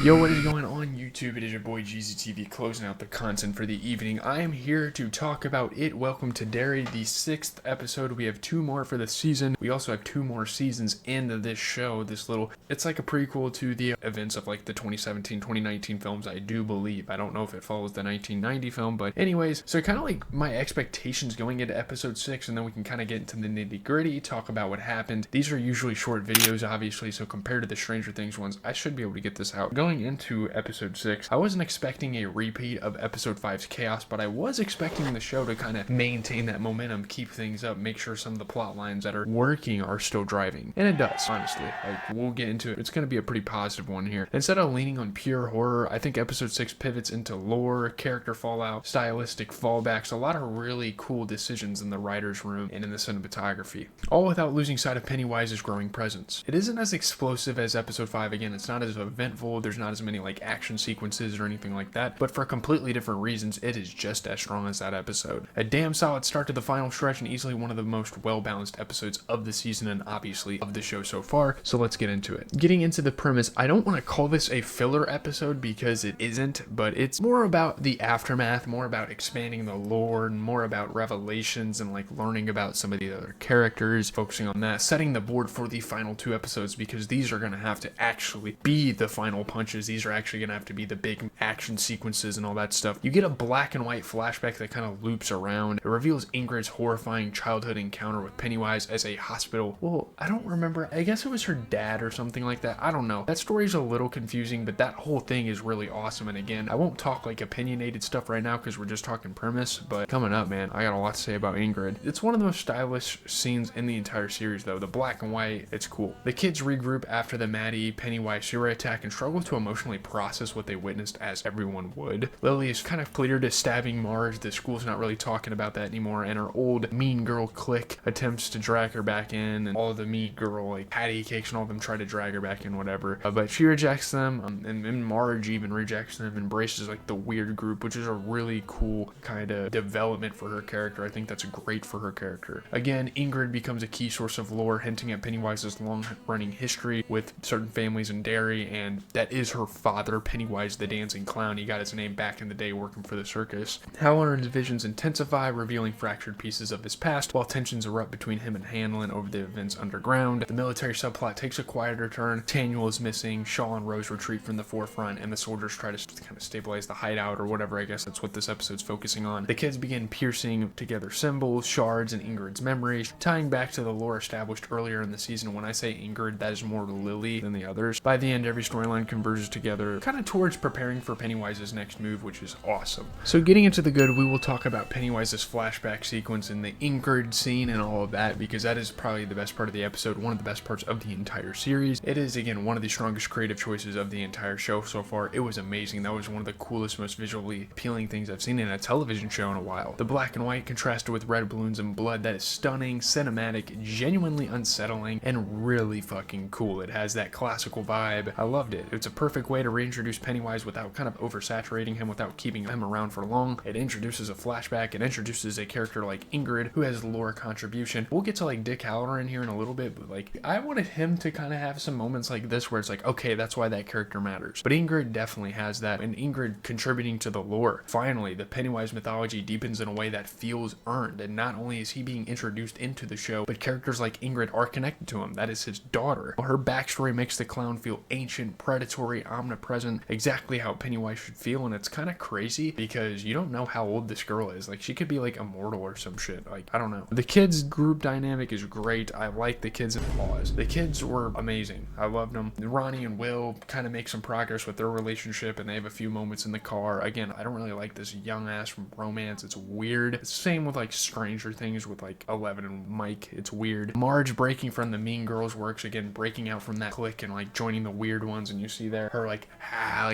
Yo, what is going on YouTube? It is your boy GZTV closing out the content for the evening. I am here to talk about It Welcome to Derry, the 6th episode. We have 2 more for the season. We also have 2 more seasons in this show. It's like a prequel to the events of like the 2017-2019 films, I do believe. I don't know if it follows the 1990 film, but anyways, so kind of like my expectations going into episode 6, and then we can kind of get into the nitty gritty, talk about what happened. These are usually short videos, obviously, so compared to the Stranger Things ones, I should be able to get this out. Going into episode 6, I wasn't expecting a repeat of episode 5's chaos, but I was expecting the show to kind of maintain that momentum, keep things up, make sure some of the plot lines that are working are still driving. And it does, honestly. Like, we'll get into it. It's going to be a pretty positive one here. Instead of leaning on pure horror, I think episode 6 pivots into lore, character fallout, stylistic fallbacks, a lot of really cool decisions in the writer's room and in the cinematography, all without losing sight of Pennywise's growing presence. It isn't as explosive as episode 5. Again, it's not as eventful, there's not as many like action sequences or anything like that, but for completely different reasons, it is just as strong as that episode. A damn solid start to the final stretch and easily one of the most well-balanced episodes of the season and obviously of the show so far, so let's get into it. Getting into the premise, I don't want to call this a filler episode because it isn't, but it's more about the aftermath, more about expanding the lore, and more about revelations and like learning about some of the other characters, focusing on that, setting the board for the final 2 episodes because these are going to have to actually be the final punches. These are actually going to have to be the big action sequences and all that stuff. You get a black and white flashback that kind of loops around. It reveals Ingrid's horrifying childhood encounter with Pennywise as a hospital. Well, I don't remember. I guess it was her dad or something like that. I don't know. That story's a little confusing, but that whole thing is really awesome. And again, I won't talk like opinionated stuff right now because we're just talking premise, but coming up, man, I got a lot to say about Ingrid. It's one of the most stylish scenes in the entire series though. The black and white, it's cool. The kids regroup after the Maddie Pennywise sewer attack and struggle to emotionally process what they witnessed, as everyone would. Lily is kind of clear to stabbing Marge. The school's not really talking about that anymore, and her old mean girl clique attempts to drag her back in, and all of the mean girl like patty cakes and all of them try to drag her back in, whatever, but she rejects them, and Marge even rejects them, embraces like the weird group, which is a really cool kind of development for her character. I think that's great for her character. Again, Ingrid becomes a key source of lore, hinting at Pennywise's long-running history with certain families in Derry, and that is her father, Pennywise the Dancing Clown. He got his name back in the day working for the circus. Halloran's visions intensify, revealing fractured pieces of his past, while tensions erupt between him and Hanlon over the events underground. The military subplot takes a quieter turn. Daniel is missing, Shaw and Rose retreat from the forefront, and the soldiers try to kind of stabilize the hideout or whatever. I guess that's what this episode's focusing on. The kids begin piecing together symbols, shards, and Ingrid's memories, tying back to the lore established earlier in the season. When I say Ingrid, that is more Lily than the others. By the end, every storyline converges together kind of towards preparing for Pennywise's next move, which is awesome. So getting into the good, we will talk about Pennywise's flashback sequence and the Ingrid scene and all of that, because that is probably the best part of the episode, one of the best parts of the entire series. It is, again, one of the strongest creative choices of the entire show so far. It was amazing. That was one of the coolest, most visually appealing things I've seen in a television show in a while. The black and white contrasted with red balloons and blood, that is stunning, cinematic, genuinely unsettling, and really fucking cool. It has that classical vibe. I loved it. It's a perfect way to reintroduce Pennywise without kind of oversaturating him, without keeping him around for long. It introduces a flashback. It introduces a character like Ingrid, who has lore contribution. We'll get to like Dick Halloran here in a little bit, but like I wanted him to kind of have some moments like this where it's like, okay, that's why that character matters. But Ingrid definitely has that, and Ingrid contributing to the lore. Finally, the Pennywise mythology deepens in a way that feels earned, and not only is he being introduced into the show, but characters like Ingrid are connected to him. That is his daughter. Her backstory makes the clown feel ancient, predatory, omnipresent, exactly how Pennywise should feel, and it's kind of crazy because you don't know how old this girl is. Like, she could be like immortal or some shit. Like, I don't know. The kids group dynamic is great. I like the kids in Pause. The kids were amazing. I loved them. Ronnie and Will kind of make some progress with their relationship, and they have a few moments in the car. Again, I don't really like this young ass romance. It's weird. It's the same with like Stranger Things with like Eleven and Mike. It's weird. Marge breaking from the mean girls works, again, breaking out from that clique and like joining the weird ones, and you see there her like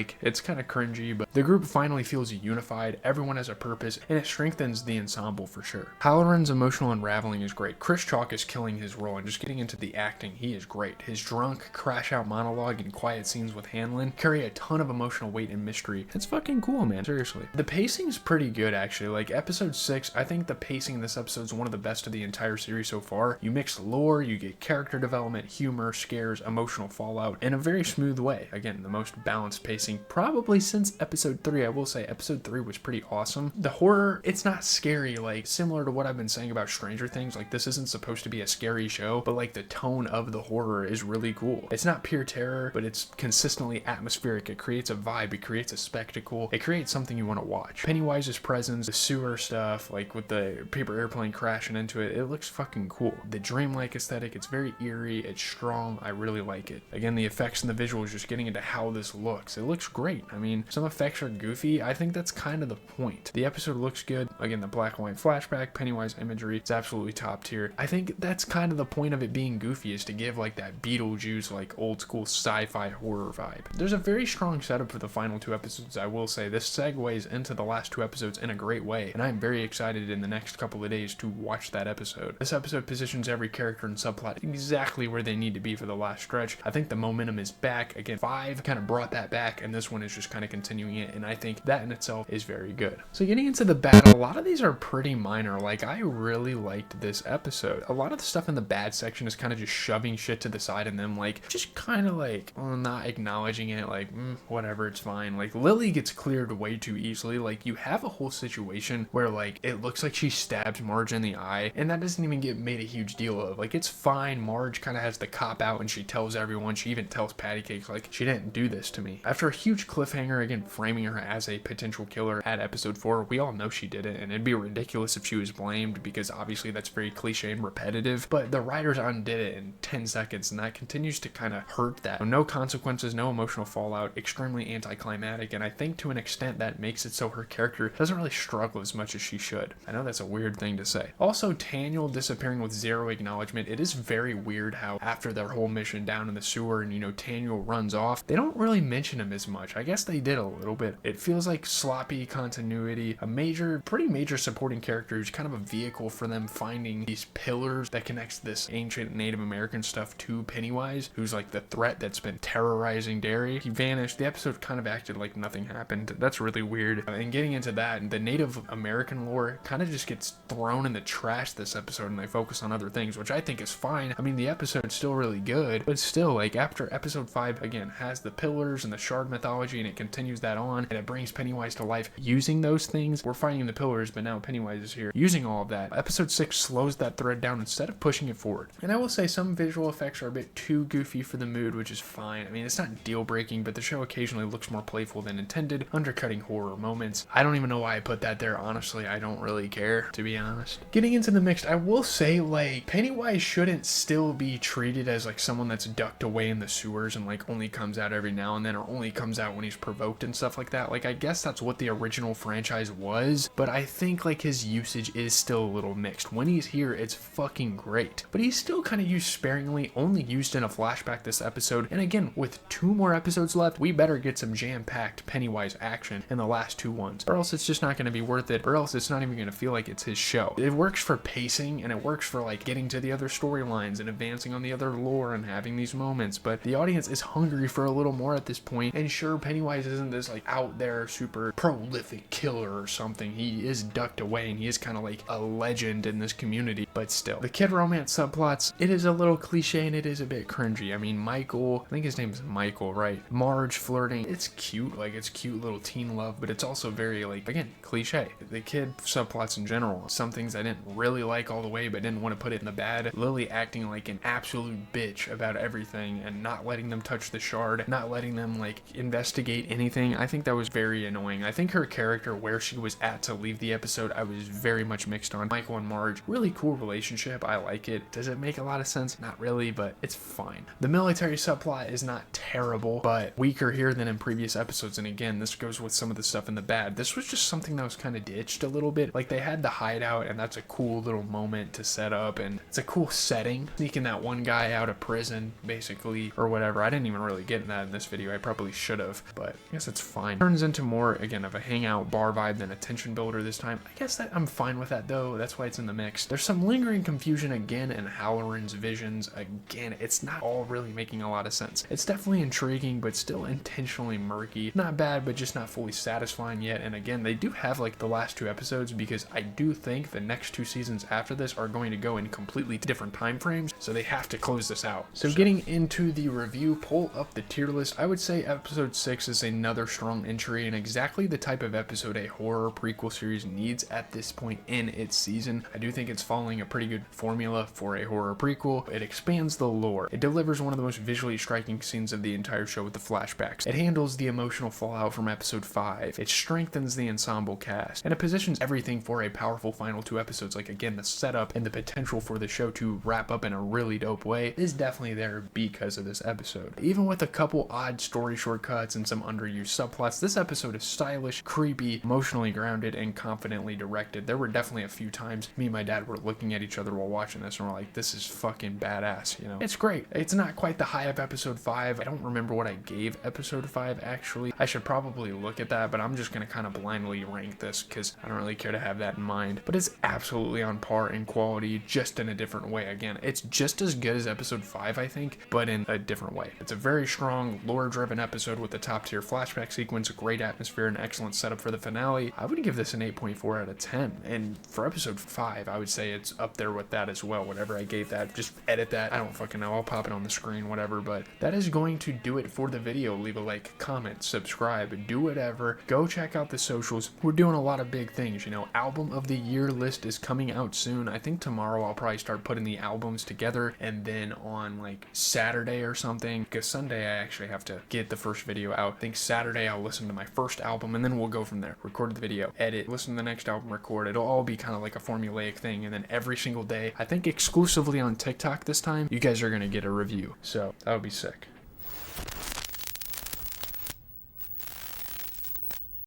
like, it's kind of cringy, but the group finally feels unified, everyone has a purpose, and it strengthens the ensemble for sure. Halloran's emotional unraveling is great. Chris Chalk is killing his role, and just getting into the acting, he is great. His drunk, crash-out monologue and quiet scenes with Hanlon carry a ton of emotional weight and mystery. It's fucking cool, man, seriously. The pacing's pretty good, actually. Like, episode 6, I think the pacing in this episode is one of the best of the entire series so far. You mix lore, you get character development, humor, scares, emotional fallout in a very smooth way. Again, the most balanced pacing probably since episode 3. I will say episode 3 was pretty awesome. The horror, it's not scary, like similar to what I've been saying about Stranger Things. Like, this isn't supposed to be a scary show, but like the tone of the horror is really cool. It's not pure terror, but it's consistently atmospheric. It creates a vibe, it creates a spectacle, it creates something you want to watch. Pennywise's presence, the sewer stuff, like with the paper airplane crashing into it, it looks fucking cool. The dreamlike aesthetic, it's very eerie, it's strong, I really like it. Again, the effects and the visuals, just getting into how this looks, it looks great. I mean, some effects are goofy, I think that's kind of the point. The episode looks good. Again, the black and white flashback, Pennywise imagery, it's absolutely top tier. I think that's kind of the point of it being goofy, is to give like that Beetlejuice, like old school sci-fi horror vibe. There's a very strong setup for the final 2 episodes, I will say. This segues into the last 2 episodes in a great way, and I'm very excited in the next couple of days to watch that episode. This episode positions every character and subplot exactly where they need to be for the last stretch. I think the momentum is back. Again, 5 kind of brought that back, and this one is just kind of continuing it, and I think that in itself is very good. So getting into the bad, a lot of these are pretty minor. Like, I really liked this episode. A lot of the stuff in the bad section is kind of just shoving shit to the side and them like just kind of like not acknowledging it, like whatever, it's fine. Like, Lily gets cleared way too easily. Like, you have a whole situation where like it looks like she stabbed Marge in the eye, and that doesn't even get made a huge deal of. Like, it's fine. Marge kind of has the cop out, and she tells everyone, she even tells Patty Cakes, like, she didn't do this to me. After a huge cliffhanger, again framing her as a potential killer at episode 4, we all know she did it, and it'd be ridiculous if she was blamed, because obviously that's very cliche and repetitive, but the writers undid it in 10 seconds, and that continues to kind of hurt that. No consequences, no emotional fallout, extremely anticlimactic, and I think to an extent that makes it so her character doesn't really struggle as much as she should. I know that's a weird thing to say. Also, Taniel disappearing with zero acknowledgement. It is very weird how after their whole mission down in the sewer and, you know, Taniel runs off, they don't really mention him as much. I guess they did a little bit. It feels like sloppy continuity. A pretty major supporting character who's kind of a vehicle for them finding these pillars that connects this ancient Native American stuff to Pennywise, who's like the threat that's been terrorizing Derry. He vanished. The episode kind of acted like nothing happened. That's really weird. And getting into that, the Native American lore kind of just gets thrown in the trash this episode, and they focus on other things, which I think is fine. I mean, the episode's still really good, but still, like, after episode 5, again, has the pillars and the shard mythology, and it continues that on, and it brings Pennywise to life using those things. We're finding the pillars, but now Pennywise is here using all of that. Episode 6 slows that thread down instead of pushing it forward. And I will say some visual effects are a bit too goofy for the mood, which is fine. I mean, it's not deal breaking, but the show occasionally looks more playful than intended, undercutting horror moments. I don't even know why I put that there. Honestly, I don't really care, to be honest. Getting into the mixed, I will say, like, Pennywise shouldn't still be treated as like someone that's ducked away in the sewers and like only comes out every now and then, or only comes out when he's provoked and stuff like that. Like, I guess that's what the original franchise was, but I think like his usage is still a little mixed. When he's here, it's fucking great, but he's still kind of used sparingly, only used in a flashback this episode. And again, with 2 more episodes left, we better get some jam-packed Pennywise action in the last 2 ones, or else it's just not going to be worth it, or else it's not even going to feel like it's his show. It works for pacing, and it works for like getting to the other storylines and advancing on the other lore and having these moments, but the audience is hungry for a little more at this point. And sure, Pennywise isn't this like out there super prolific killer or something. He is ducked away, and he is kind of like a legend in this community, but still, the kid romance subplots, it is a little cliche and it is a bit cringy. I mean, Michael, I think his name is Michael, right? Marge flirting, it's cute, like it's cute little teen love, but it's also very like, again, cliche. The kid subplots in general, some things I didn't really like all the way, but didn't want to put it in the bad. Lily acting like an absolute bitch about everything and not letting them touch the shard, not letting them like investigate anything. I think that was very annoying. I think her character, where she was at to leave the episode, I was very much mixed on. Michael and Marge, really cool relationship. I like it. Does it make a lot of sense? Not really, but it's fine. The military subplot is not terrible, but weaker here than in previous episodes. And again, this goes with some of the stuff in the bad. This was just something that was kind of ditched a little bit. Like, they had the hideout, and that's a cool little moment to set up, and it's a cool setting. Sneaking that one guy out of prison, basically, or whatever. I didn't even really get that in this video. I probably should should have, but I guess it's fine. Turns into more, again, of a hangout bar vibe than a tension builder this time. I guess that I'm fine with that though. That's why it's in the mix. There's some lingering confusion again in Halloran's visions. Again, it's not all really making a lot of sense. It's definitely intriguing, but still intentionally murky. Not bad, but just not fully satisfying yet. And again, they do have like the last 2 episodes, because I do think the next 2 seasons after this are going to go in completely different time frames, so they have to close this out. So getting into the review, pull up the tier list. I would say episode 6 is another strong entry and exactly the type of episode a horror prequel series needs at this point in its season. I do think it's following a pretty good formula for a horror prequel. It expands the lore. It delivers one of the most visually striking scenes of the entire show with the flashbacks. It handles the emotional fallout from episode 5. It strengthens the ensemble cast, and it positions everything for a powerful final 2 episodes. Like, again, the setup and the potential for the show to wrap up in a really dope way is definitely there because of this episode. Even with a couple odd story shortcuts and some underused subplots, this episode is stylish, creepy, emotionally grounded, and confidently directed. There were definitely a few times me and my dad were looking at each other while watching this and we're like, this is fucking badass, you know? It's great. It's not quite the high of episode 5. I don't remember what I gave episode 5 actually. I should probably look at that, but I'm just gonna kind of blindly rank this because I don't really care to have that in mind. But it's absolutely on par in quality, just in a different way. Again, it's just as good as episode 5, I think, but in a different way. It's a very strong, lore-driven episode with a top-tier flashback sequence, a great atmosphere, and excellent setup for the finale. I would give this an 8.4 out of 10, and for episode 5, I would say it's up there with that as well. Whatever I gave that, just edit that. I don't fucking know. I'll pop it on the screen, whatever, but that is going to do it for the video. Leave a like, comment, subscribe, do whatever. Go check out the socials. We're doing a lot of big things, you know. Album of the year list is coming out soon. I think tomorrow I'll probably start putting the albums together, and then on like Saturday or something, because Sunday I actually have to get the first video out. I think Saturday I'll listen to my first album, and then we'll go from there. Record the video, edit, listen to the next album, record. It'll all be kind of like a formulaic thing, and then every single day, I think exclusively on TikTok this time, you guys are gonna get a review. So that would be sick.